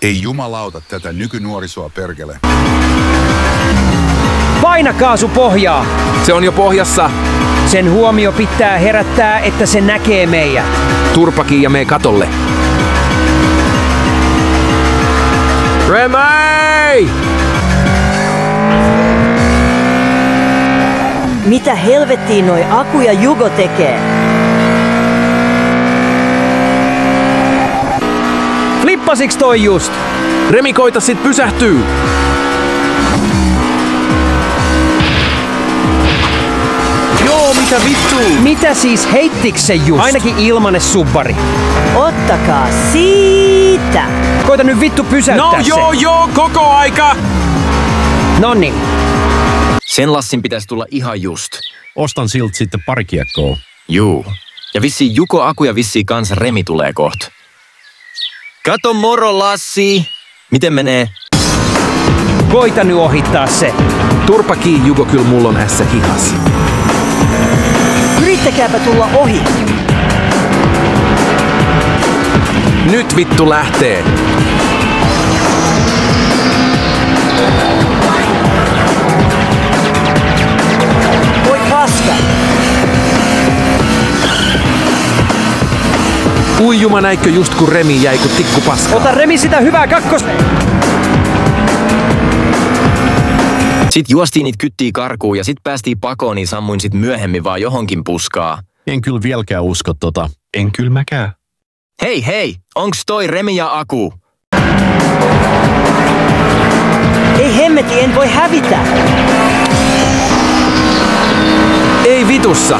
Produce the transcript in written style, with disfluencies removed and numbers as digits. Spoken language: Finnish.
Ei jumalauta tätä nykynuorisoa perkele. Paina kaasupohjaa! Se on jo pohjassa. Sen huomio pitää herättää, että se näkee meidät. Turpakin ja mee katolle. Remi! Mitä helvettiin noi Aku ja Jugo tekee? Flippasiks toi just? Remi, koita sit pysähtyy! Joo, mitä vittu? Mitä siis, heittiks se just? Ainakin ilmanen subbari. Ottakaa siitä! Koita nyt vittu pysäyttää se. Joo, koko aika! Noniin. Sen Lassin pitäisi tulla ihan just. Ostan siltä sitten pari kiekkoa. Juu. Ja vissiin Juko, Aku ja vissiin kans Remi tulee kohta. Kato moro, Lassi! Miten menee? Koita nyt ohittaa se. Turpakii, Juko, kyllä mulla on ässä hihas. Yrittäkääpä tulla ohi. Nyt vittu lähtee. Voi paska. Ui juma, näikö just kun Remi jäi kun tikku paskaa. Ota Remi sitä hyvää kakkos... Sit juostiin niitä kyttiä karkuun ja sit päästiin pakoon, niin sammuin sit myöhemmin vaan johonkin puskaa. En kyllä vieläkään usko tota. En kyllä mäkään. Hei, onks toi Remi ja Aku? Ei hemmeti, en voi hävitä. Ei vitussa.